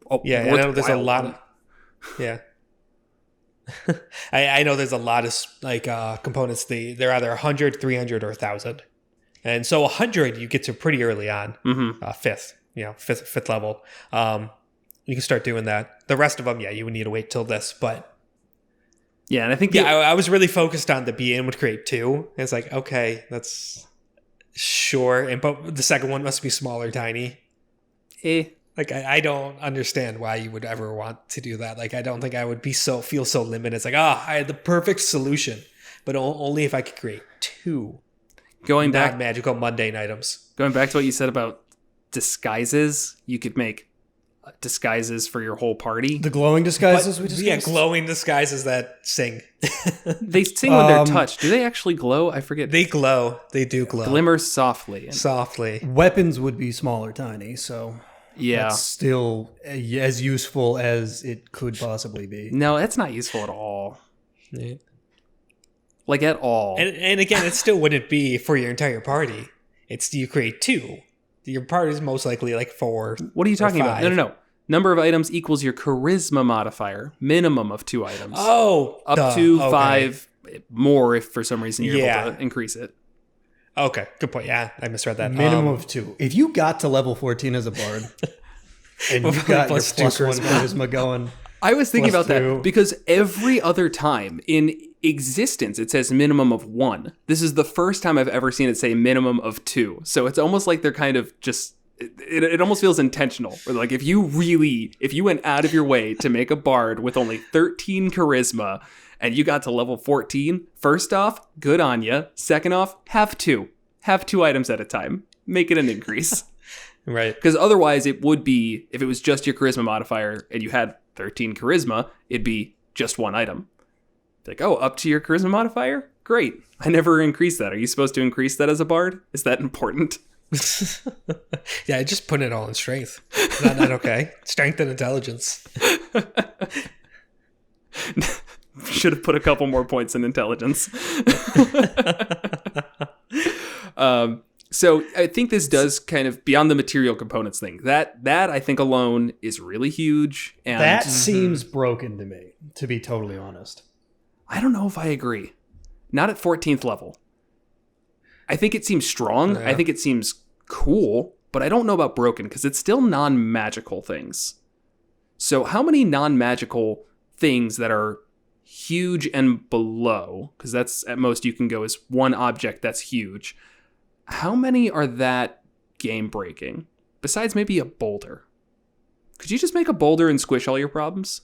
Oh, yeah, I know there's a lot of... Yeah. I know there's a lot of like components. They're either 100, 300, or 1,000. And so 100 you get to pretty early on. Fifth level. You can start doing that. The rest of them, you would need to wait till this, but... Yeah, and I think... I was really focused on the BN would create 2. It's like, okay, that's... Sure. But the second one must be small or tiny. Like, I don't understand why you would ever want to do that. Like, I don't think I would feel so limited. It's like, I had the perfect solution, but only if I could create 2 magical mundane items. Going back to what you said about disguises, you could make disguises for your whole party. The glowing disguises we But, discussed? glowing disguises that sing. They sing when they're touched. Do they actually glow? I forget. They glow. They do glow. Glimmer softly. Softly. Weapons would be smaller, tiny, so Yeah. that's still as useful as it could possibly be. No, that's not useful at all. Yeah. Like at all. And again, it still wouldn't be for your entire party. It's you create 2. Your party is most likely like 4. What are you talking about? 5. No. Number of items equals your charisma modifier. Minimum of 2 items. Oh, Up to 5 more if for some reason you're able to increase it. Okay, good point. Yeah, I misread that. Minimum of 2. If you got to level 14 as a bard, and you got your plus plus 2 1 charisma going, I was thinking Plus about that 2. because every other time in existence it says minimum of 1. This is the first time I've ever seen it say minimum of 2. So it's almost like they're kind of just it almost feels intentional. Or like if you went out of your way to make a bard with only 13 charisma and you got to level 14, first off, good on you. Second off, have 2 items at a time. Make it an increase. Right. Because otherwise it would be, if it was just your charisma modifier and you had 13 charisma, it'd be just 1 item. Like, oh, up to your charisma modifier? Great. I never increased that. Are you supposed to increase that as a bard? Is that important? Yeah, just put it all in strength. Is that not okay? Strength and intelligence. Should have put a couple more points in intelligence. So I think this does kind of beyond the material components thing. That I think alone is really huge. And that seems broken to me, to be totally honest. I don't know if I agree. Not at 14th level. I think it seems strong. Yeah. I think it seems cool, but I don't know about broken because it's still non-magical things. So how many non-magical things that are huge and below, because that's at most you can go as 1 object that's huge, how many are that game breaking? Besides maybe a boulder. Could you just make a boulder and squish all your problems?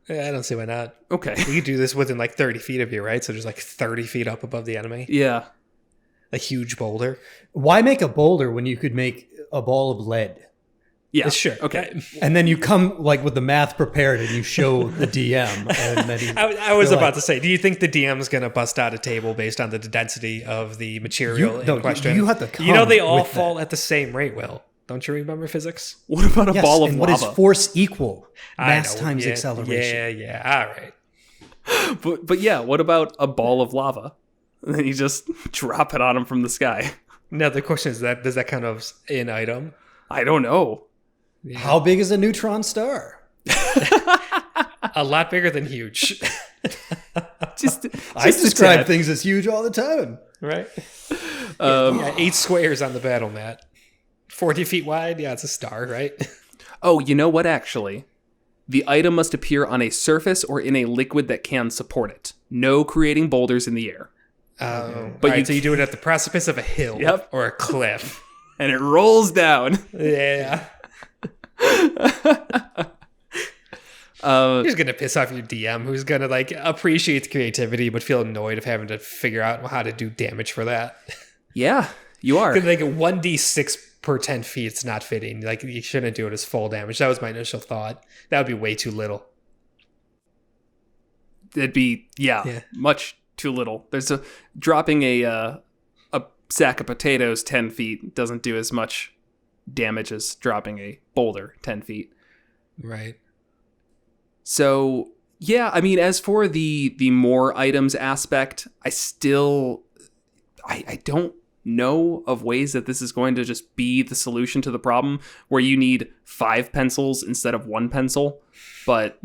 Yeah, I don't see why not. Okay. You could do this within like 30 feet of you, right? So just like 30 feet up above the enemy. Yeah. A huge boulder. Why make a boulder when you could make a ball of lead? Yeah. Sure. Okay. And then you come like with the math prepared and you show the DM. And then I was about to say, do you think the DM is going to bust out a table based on the density of the material in question? You have to come You know they all with fall that. at the same rate, Will. Don't you remember physics? What about a Yes, ball of and lava? what is force equal? I Mass know. times Yeah, acceleration. Yeah. All right. But yeah, what about a ball of lava? And then you just drop it on them from the sky. Now the question is does that count as an item? I don't know. Yeah. How big is a neutron star? A lot bigger than huge. I describe things as huge all the time. Right? Yeah, 8 squares on the battle mat. 40 feet wide? Yeah, it's a star, right? Oh, you know what, actually? The item must appear on a surface or in a liquid that can support it. No creating boulders in the air. But so you do it at the precipice of a hill or a cliff. And it rolls down. Yeah. You're just gonna piss off your DM, who's gonna like appreciate the creativity but feel annoyed of having to figure out how to do damage for that. Yeah, you are. Like 1d6 per 10 feet, it's not fitting. Like you shouldn't do it as full damage. That was my initial thought. That would be way too little. It'd be much too little. There's dropping a sack of potatoes 10 feet doesn't do as much damage as dropping a boulder 10 feet. Right. So, yeah, I mean, as for the more items aspect, I don't know of ways that this is going to just be the solution to the problem where you need 5 pencils instead of 1 pencil, but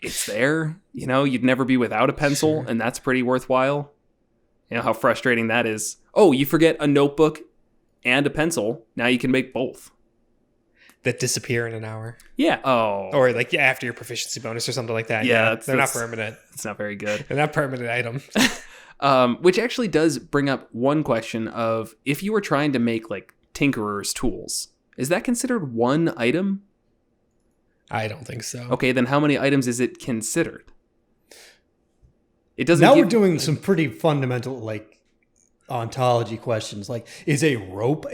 it's there. You know, you'd never be without a pencil, and that's pretty worthwhile. You know how frustrating that is. Oh, you forget a notebook and a pencil. Now you can make both. That disappear in an hour. Yeah. Oh. Or like after your proficiency bonus or something like that. Yeah, they're not permanent. It's not very good. They're not permanent items. Which actually does bring up one question of if you were trying to make like tinkerer's tools, is that considered 1 item? I don't think so. Okay, then how many items is it considered? It doesn't. Now we're doing some pretty fundamental, like, ontology questions. Like, is a rope,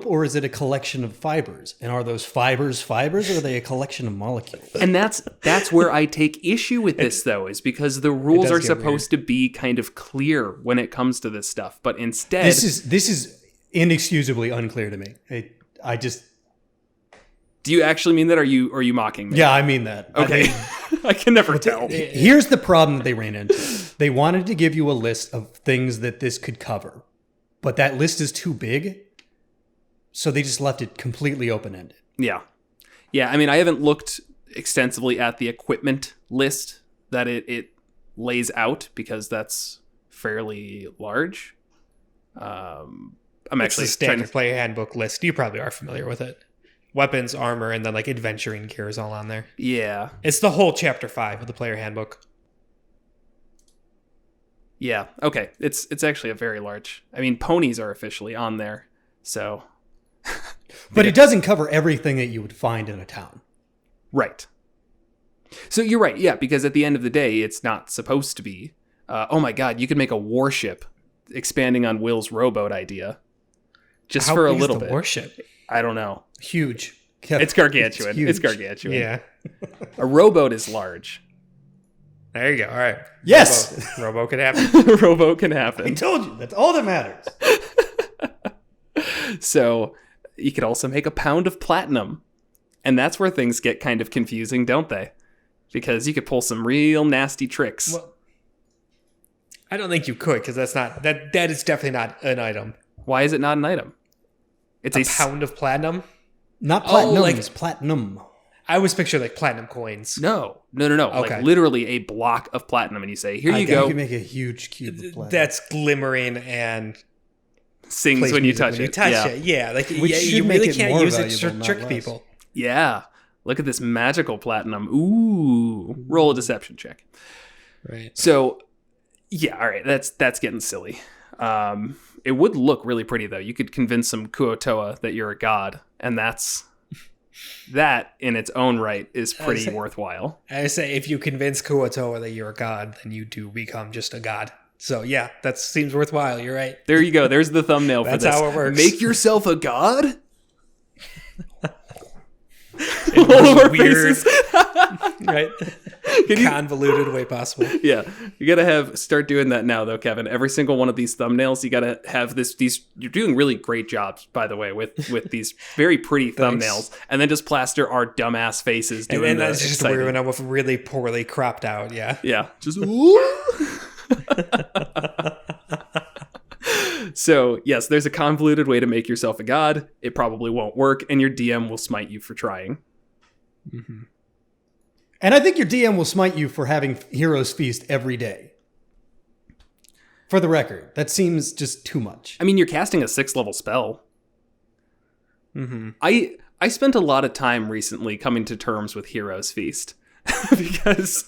or is it a collection of fibers? And are those fibers, or are they a collection of molecules? And that's where I take issue with this, though, is because the rules are supposed to be kind of clear when it comes to this stuff. But instead... This is inexcusably unclear to me. I just... Do you actually mean that? Or are you mocking me? Yeah, I mean that. Okay. I can never tell. Here's the problem that they ran into. They wanted to give you a list of things that this could cover, but that list is too big, so they just left it completely open-ended. Yeah. Yeah, I mean, I haven't looked extensively at the equipment list that it lays out, because that's fairly large. I'm actually the standard player handbook list. You probably are familiar with it. Weapons, armor, and then like adventuring gear is all on there. Yeah. It's the whole chapter 5 of the player handbook. Yeah. Okay. It's actually a very large... I mean, ponies are officially on there, so... But it doesn't cover everything that you would find in a town. Right. So you're right, yeah, because at the end of the day, it's not supposed to be. Oh my god, you could make a warship, expanding on Will's rowboat idea. Just How for a big is little the bit. warship? I don't know. Huge. It's gargantuan. huge. It's gargantuan. Yeah. A rowboat is large. There you go. All right. Yes! Robo could happen. Rowboat can I happen. told you. That's all that matters. So you could also make a pound of platinum. And that's where things get kind of confusing, don't they? Because you could pull some real nasty tricks. Well, I don't think you could, because that is definitely not an item. Why is it not an item? It's a pound of platinum? Not platinum, it's platinum. I always picture like platinum coins. No. Okay. Like literally a block of platinum, and you say, "Here you go." You can make a huge cube of platinum. That's glimmering and sings when you touch it. Yeah, like Which should you make really it can't more use it valuable, to not trick less. people. Yeah. Look at this magical platinum. Ooh. Roll a deception check. Right. So, yeah, all right. That's getting silly. It would look really pretty, though. You could convince some Kuotoa that you're a god, and that in its own right is pretty worthwhile. I say, if you convince Kuotoa that you're a god, then you do become just a god. So yeah, that seems worthwhile. You're right. There you go. There's the thumbnail for this. That's how it works. Make yourself a god? In the All of our most weird, faces. right? Convoluted way possible. Yeah, you gotta start doing that now, though, Kevin. Every single one of these thumbnails, you gotta have these. You're doing really great jobs, by the way, with these very pretty thumbnails, and then just plaster our dumbass faces doing and that's just weird enough with really poorly cropped out. Yeah, just. So yes, there's a convoluted way to make yourself a god. It probably won't work, and your DM will smite you for trying. Mm-hmm. And I think your DM will smite you for having Heroes Feast every day. For the record, that seems just too much. I mean, you're casting a 6th level spell. Mm-hmm. I spent a lot of time recently coming to terms with Heroes Feast. Because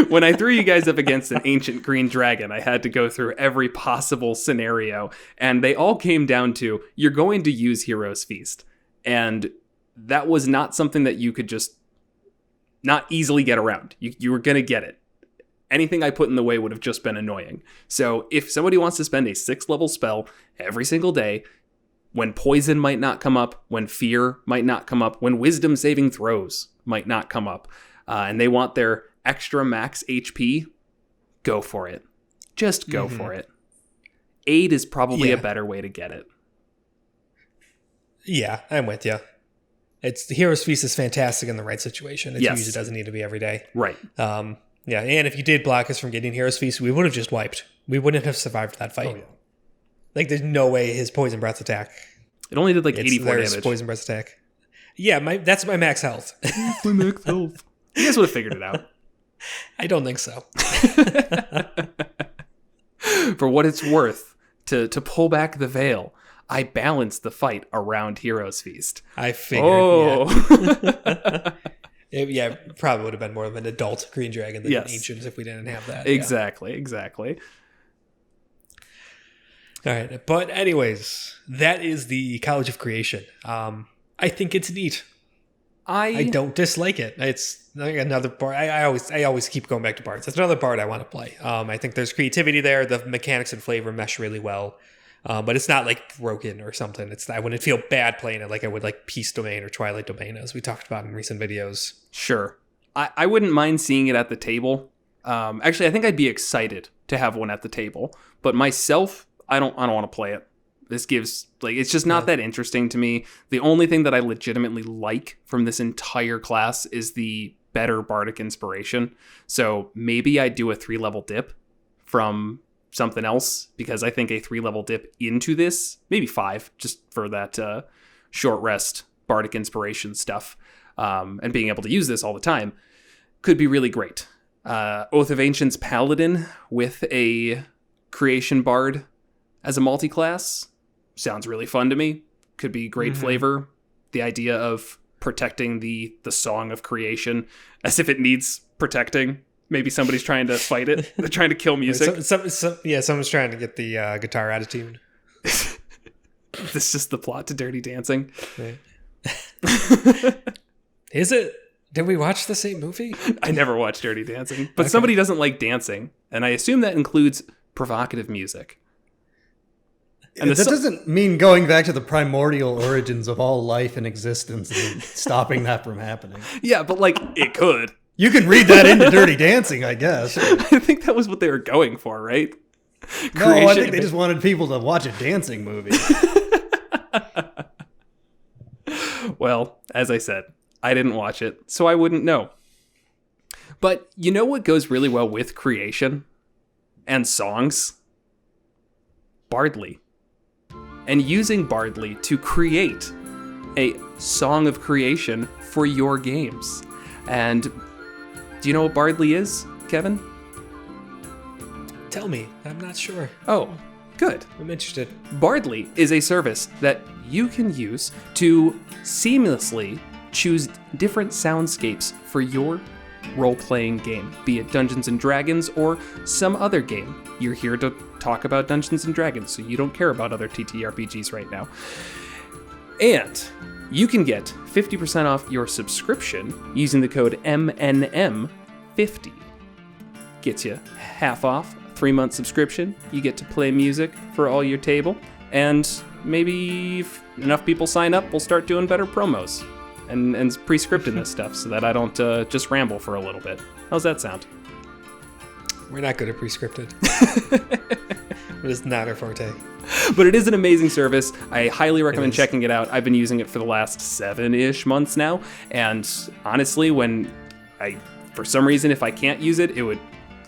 when I threw you guys up against an ancient green dragon, I had to go through every possible scenario, and they all came down to, you're going to use Heroes Feast. And that was not something that you could just not easily get around. You were going to get it. Anything I put in the way would have just been annoying. So if somebody wants to spend a 6th level spell every single day, when poison might not come up, when fear might not come up, when wisdom saving throws might not come up, and they want their extra max HP, go for it. Just go for it. Aid is probably a better way to get it. Yeah, I'm with you. It's the Hero's Feast is fantastic in the right situation. It Yes. usually doesn't need to be every day. Right. Yeah, and if you did block us from getting Hero's Feast, we would have just wiped. We wouldn't have survived that fight. Oh, yeah. Like, there's no way his Poison Breath attack. It only did like 84 there's damage. Poison Breath attack. Yeah, that's my max health. My max health. You guys would have figured it out. I don't think so. For what it's worth, to pull back the veil, I balanced the fight around Heroes Feast. I figured. Oh. Yeah. It probably would have been more of an adult green dragon than Yes. an ancient if we didn't have that. Exactly. All right. But anyways, that is the College of Creation. I think it's neat. I don't dislike it. It's like another part. I always keep going back to parts. It's another part I want to play. I think there's creativity there. The mechanics and flavor mesh really well. But it's not like broken or something. I wouldn't feel bad playing it like I would like Peace Domain or Twilight Domain, as we talked about in recent videos. Sure. I wouldn't mind seeing it at the table. Actually, I think I'd be excited to have one at the table. But myself, I don't want to play it. This gives, like, it's just not that interesting to me. The only thing that I legitimately like from this entire class is the better bardic inspiration. So maybe I do a 3-level dip from something else, because I think a 3-level dip into this, maybe 5, just for that short rest bardic inspiration stuff, and being able to use this all the time, could be really great. Oath of Ancients Paladin with a Creation Bard as a multi-class sounds really fun to me. Could be great flavor. The idea of protecting the Song of Creation as if it needs protecting. Maybe somebody's trying to fight it. They're trying to kill music. Someone's trying to get the guitar attitude. This is just the plot to Dirty Dancing. Right. Is it? Did we watch the same movie? I never watched Dirty Dancing, but somebody doesn't like dancing, and I assume that includes provocative music. And that doesn't mean going back to the primordial origins of all life and existence and stopping that from happening. Yeah, but like, it could. You can read that into Dirty Dancing, I guess. I think that was what they were going for, right? No, I think they just wanted people to watch a dancing movie. Well, as I said, I didn't watch it, so I wouldn't know. But you know what goes really well with creation and songs? Bardly. And using Bardly to create a song of creation for your games. And do you know what Bardly is, Kevin? Tell me. I'm not sure. Oh, good. I'm interested. Bardly is a service that you can use to seamlessly choose different soundscapes for your role-playing game, be it Dungeons & Dragons or some other game. You're here to talk about Dungeons & Dragons, so you don't care about other TTRPGs right now. And you can get 50% off your subscription using the code MNM50. Gets you half off, 3-month subscription. You get to play music for all your table, and maybe if enough people sign up, we'll start doing better promos and pre-scripting this stuff so that I don't just ramble for a little bit. How's that sound? We're not good at pre-scripted. It is not our forte. But it is an amazing service. I highly recommend checking it out. I've been using it for the last 7-ish months now. And honestly, for some reason, if I can't use it, it would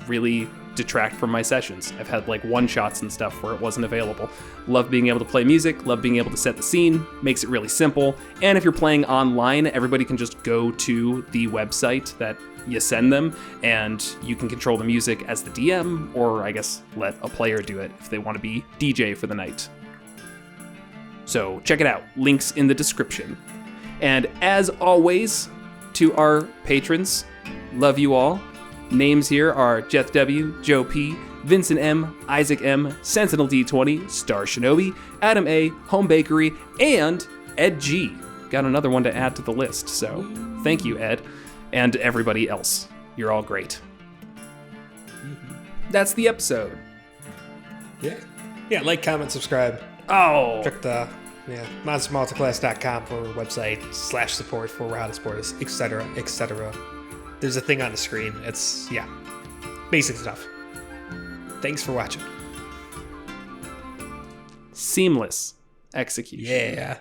really detract from my sessions. I've had like one-shots and stuff where it wasn't available. Love being able to play music, love being able to set the scene, makes it really simple. And if you're playing online, everybody can just go to the website that you send them, and you can control the music as the DM, or I guess let a player do it if they want to be DJ for the night. So check it out. Links in the description. And as always, to our patrons, love you all. Names here are Jeff W., Joe P., Vincent M., Isaac M., Sentinel D20, Star Shinobi, Adam A., Home Bakery, and Ed G. Got another one to add to the list, so thank you, Ed, and everybody else. You're all great. That's the episode. Yeah, like, comment, subscribe. Oh! Check the monstersmulticlass.com for our website, /support for how to support us, etc., etc. There's a thing on the screen. It's, basic stuff. Thanks for watching. Seamless execution. Yeah.